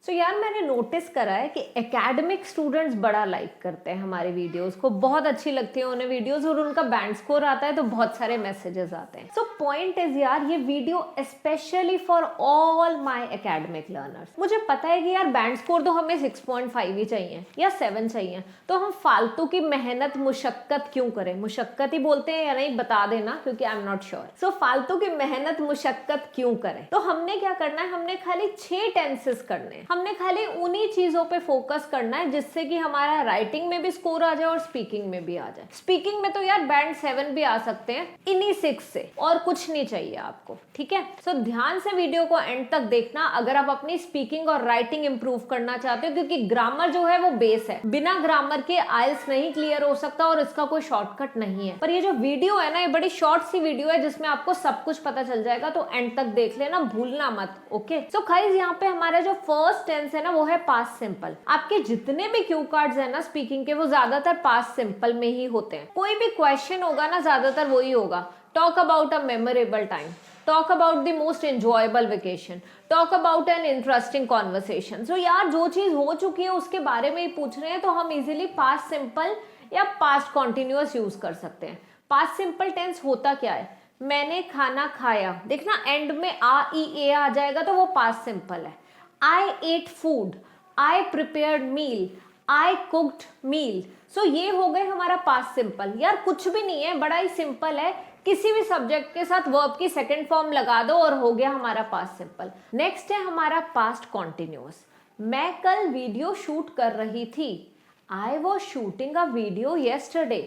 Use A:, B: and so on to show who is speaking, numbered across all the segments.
A: तो यार मैंने नोटिस करा है कि एकेडमिक स्टूडेंट्स बड़ा लाइक करते हैं हमारे वीडियोस को, बहुत अच्छी लगती है उन्हें वीडियोस और उनका बैंड स्कोर आता है तो बहुत सारे मैसेजेस आते हैं। सो पॉइंट इज यार, ये video specially for all my academic learners. मुझे पता है कि यार बैंड स्कोर तो हमें 6.5 ही चाहिए या 7 चाहिए, तो हम फालतू की मेहनत मुशक्कत क्यों करें? मुशक्कत ही बोलते हैं या नहीं बता देना, क्योंकि आई एम नॉट श्योर। सो फालतू की मेहनत मुशक्कत क्यों करें? तो हमने क्या करना है, हमने खाली 6 टेंसेस करने हैं। हमने खाली उन्हीं चीजों पे फोकस करना है जिससे कि हमारा राइटिंग में भी स्कोर आ जाए और स्पीकिंग में भी आ जाए। स्पीकिंग में तो यार बैंड 7 भी आ सकते हैं इन्हीं 6 से, और कुछ नहीं चाहिए आपको, ठीक है? सो ध्यान से वीडियो को एंड तक देखना अगर आप अपनी स्पीकिंग और राइटिंग इंप्रूव करना चाहते हो, क्योंकि ग्रामर जो है वो बेस है। बिना ग्रामर के आइल्स नहीं क्लियर हो सकता और इसका कोई शॉर्टकट नहीं है। पर ये जो वीडियो है ना, ये बड़ी शॉर्ट सी वीडियो है जिसमें आपको सब कुछ पता चल जाएगा, तो एंड तक देख लेना, भूलना मत। ओके, सो गाइस यहाँ पे हमारा जो फर्स्ट टेंस है ना वो है पास्ट सिंपल। आपके जितने भी क्यू कार्ड्स है ना स्पीकिंग के, वो ज्यादातर पास्ट सिंपल में ही होते हैं। कोई भी क्वेश्चन होगा ना ज्यादातर वही होगा। Talk about a memorable time, talk about the most enjoyable vacation, talk about an interesting conversation. So यार जो चीज हो चुकी है उसके बारे में ही पूछ रहे हैं, तो हम इजिली पास्ट सिंपल या पास्ट कॉन्टिन्यूअस यूज कर सकते हैं। पास्ट सिंपल टेंस होता क्या है? मैंने खाना खाया, देखना एंड में आ ई ए आ जाएगा तो वो पास्ट सिंपल है। I ate food, I prepared meal, I cooked meal. So ये हो गए हमारा पास्ट सिंपल। यार कुछ भी नहीं है, बड़ा ही सिंपल है। किसी भी सब्जेक्ट के साथ वर्ब की सेकंड फॉर्म लगा दो और हो गया हमारा पास्ट सिंपल। नेक्स्ट है हमारा पास्ट कॉन्टिन्यूअस। मैं कल वीडियो शूट कर रही थी, I was shooting a video yesterday,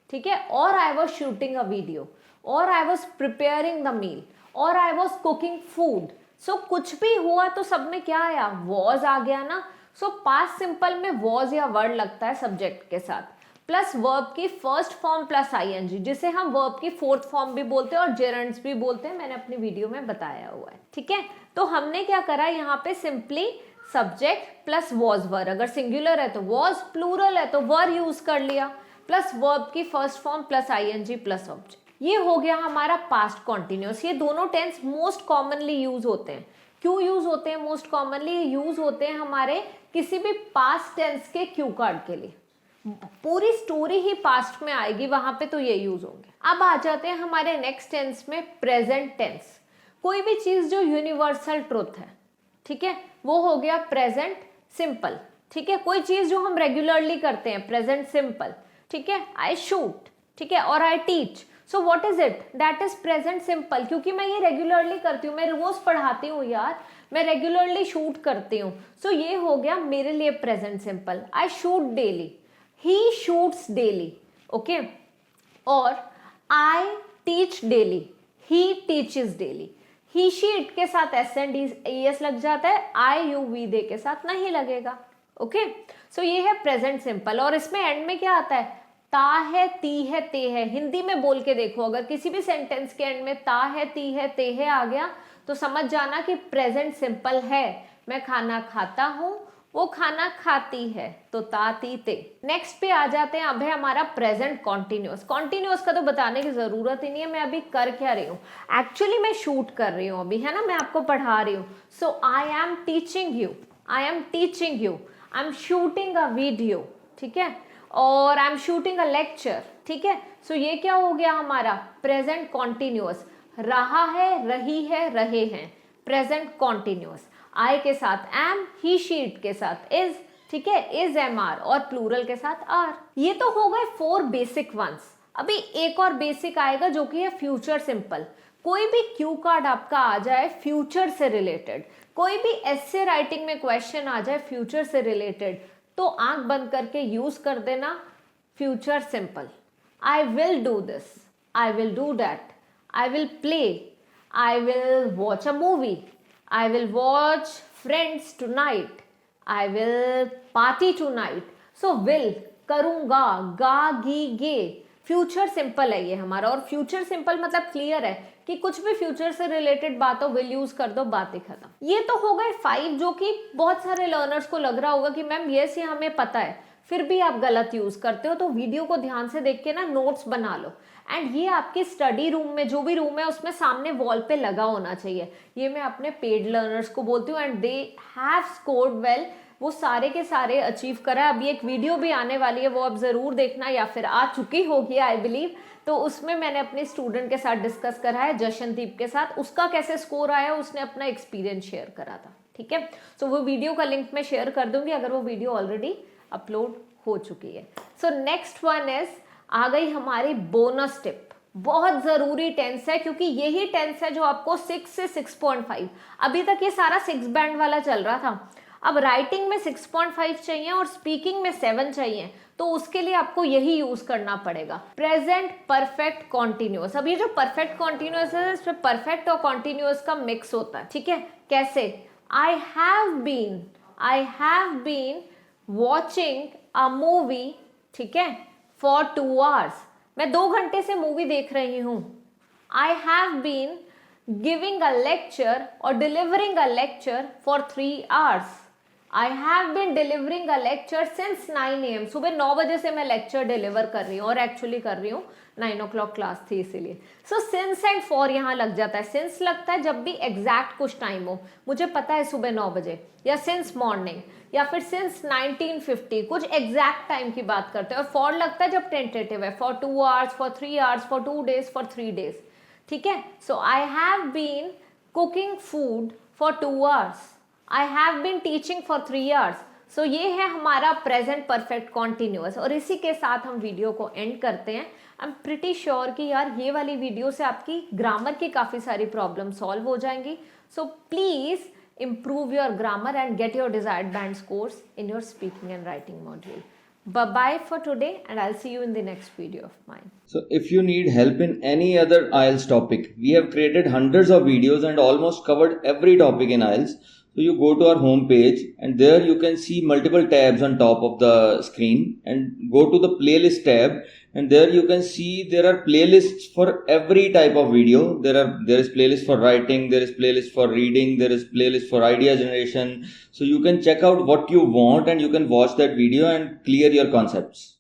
A: ठीक है? और I was shooting a video, और I was preparing the meal, और I was cooking food. So कुछ भी हुआ तो सब में क्या आया? वॉज आ गया ना। सो पास्ट सिंपल में वॉज या वर्ड लगता है सब्जेक्ट के साथ, प्लस वर्ब की फर्स्ट फॉर्म प्लस आईएनजी, जिसे हम वर्ब की फोर्थ फॉर्म भी बोलते हैं और जेरेंड्स भी बोलते हैं। मैंने अपनी वीडियो में बताया हुआ है, ठीक है? तो हमने क्या करा यहाँ पे, simply subject plus was were. अगर सिंगुलर है तो वॉज, प्लूरल है तो वर यूज कर लिया, प्लस वर्ब की first form plus ING plus object. ये हो गया हमारा पास्ट कॉन्टिन्यूअस। ये दोनों टेंस मोस्ट कॉमनली यूज होते हैं। क्यों यूज होते हैं मोस्ट कॉमनली? ये यूज होते हैं हमारे किसी भी पास्ट टेंस के क्यू कार्ड के लिए। पूरी स्टोरी ही पास्ट में आएगी वहां पे, तो ये यूज होंगे। अब आ जाते हैं हमारे नेक्स्ट टेंस में, प्रेजेंट टेंस। कोई भी चीज जो यूनिवर्सल ट्रुथ है, ठीक है, वो हो गया प्रेजेंट सिंपल, ठीक है? कोई चीज जो हम रेगुलरली करते हैं, प्रेजेंट सिंपल, ठीक है? आई शूट, ठीक है, और I teach. So what is it? That is present simple, क्योंकि मैं ये रेगुलरली करती हूँ, मैं रोज पढ़ाती हूँ यार, मैं रेगुलरली शूट करती हूँ। सो ये हो गया मेरे लिए present simple. I shoot daily, he shoots daily, okay? और I teach daily, he teaches daily। he she it के साथ s and es लग जाता है, I you we they के साथ नहीं लगेगा, ओके? सो ये है प्रेजेंट सिंपल। और इसमें एंड में क्या आता है? ता है, ती है, ते है। हिंदी में बोल के देखो, अगर किसी भी सेंटेंस के एंड में ता है, ती है, ते है आ गया तो समझ जाना कि प्रेजेंट सिंपल है। मैं खाना खाता हूँ, वो खाना खाती है, तो ता ती ते। नेक्स्ट पे आ जाते हैं, अब है हमारा प्रेजेंट कॉन्टिन्यूअस। कॉन्टिन्यूअस का तो बताने की जरूरत ही नहीं है, मैं अभी कर क्या रही हूँ? एक्चुअली मैं शूट कर रही हूँ अभी, है ना, मैं आपको पढ़ा रही हूँ। So I am teaching you, I am teaching you, I am shooting a video, ठीक है, और I am shooting a lecture, ठीक है? सो ये क्या हो गया हमारा? Present continuous. रहा है, रही है, रहे हैं, प्रेजेंट कॉन्टिन्यूअस। आई के साथ एम, ही शीट के साथ इज, ठीक है, इज एम आर, और प्लूरल के साथ आर। ये तो हो गए 4 बेसिक वंस। अभी एक और बेसिक आएगा जो कि है फ्यूचर सिंपल। कोई भी क्यू कार्ड आपका आ जाए फ्यूचर से रिलेटेड, कोई भी एस्से राइटिंग में क्वेश्चन आ जाए फ्यूचर से रिलेटेड, तो आंख बंद करके यूज कर देना future simple. I will do this, I will do that, I will play, I will watch a movie, I will watch Friends tonight, I will party tonight। So will, करूंगा, गा गी गे, future simple है ये हमारा। और future simple मतलब clear है कि कुछ भी फ्यूचर से रिलेटेड बात हो, विल यूज कर दो, बात ही खत्म। ये तो हो गए 5 जो कि बहुत सारे लर्नर्स को लग रहा होगा कि मैम ये से हमें पता है, फिर भी आप गलत यूज करते हो। तो वीडियो को ध्यान से देख के ना नोट्स बना लो। एंड ये आपकी स्टडी रूम में जो भी रूम है उसमें सामने वॉल पे लगा होना चाहिए। ये मैं अपने पेड लर्नर्स को बोलती हूँ and they have scored well, वो सारे के सारे अचीव करा है। अभी एक वीडियो भी आने वाली है, वो अब ज़रूर देखना, या फिर आ चुकी होगी आई बिलीव। तो उसमें मैंने अपने स्टूडेंट के साथ डिस्कस करा है, जशनदीप के साथ, उसका कैसे स्कोर आया, उसने अपना एक्सपीरियंस शेयर करा था। ठीक है, सो वो वीडियो का लिंक मैं शेयर कर दूंगी अगर वो वीडियो ऑलरेडी अपलोड हो चुकी है। सो नेक्स्ट वन इज, आ गई हमारी बोनस टिप। बहुत ज़रूरी टेंस है क्योंकि यही टेंस है जो आपको 6 से 6.5, अभी तक ये सारा 6 बैंड वाला चल रहा था। अब राइटिंग में 6.5 चाहिए और स्पीकिंग में 7 चाहिए, तो उसके लिए आपको यही यूज करना पड़ेगा, प्रेजेंट परफेक्ट कॉन्टिन्यूअस। अब ये जो परफेक्ट कॉन्टिन्यूअस है इसमें परफेक्ट और कॉन्टिन्यूअस का मिक्स होता है। ठीक है, कैसे? I have been watching a movie, ठीक है, फॉर 2 hours, मैं 2 घंटे से मूवी देख रही हूं। I have been giving a lecture और delivering a lecture for 3 hours। I have been delivering a lecture since 9 AM, सुबह 9 बजे से मैं लेक्चर डिलीवर कर रही हूँ, और एक्चुअली कर रही हूँ 9 o'clock क्लास थी इसीलिए। सो सिंस एंड फॉर यहाँ लग जाता है। सिंस लगता है जब भी एग्जैक्ट कुछ टाइम हो, मुझे पता है सुबह 9 बजे, या सिंस मॉर्निंग, या फिर सिंस 1950, कुछ एग्जैक्ट टाइम की बात करते हैं। और फॉर लगता है जब टेंटेटिव है, for 2 hours, for 3 hours, for 2 days, for 3 days। ठीक है, so I have been cooking food for 2 hours, I have been teaching for 3 hours। So ये है हमारा प्रेजेंट परफेक्ट कॉन्टिन्यूअस। और इसी के साथ हम वीडियो को एंड करते हैं। आई एम प्रिटी श्योर कि यार ये वाली वीडियो से आपकी ग्रामर की काफ़ी सारी प्रॉब्लम सॉल्व हो जाएंगी। So please improve your grammar and get your desired band scores in your speaking and writing module. Bye-bye for today, and I'll see you in the next video of mine.
B: So if you need help in any other IELTS topic, we have created hundreds of videos and almost covered every topic in IELTS. So you go to our home page and there you can see multiple tabs on top of the screen, and go to the playlist tab, and there you can see there are playlists for every type of video. There is playlist for writing, there is playlist for reading, there is playlist for idea generation. So you can check out what you want and you can watch that video and clear your concepts.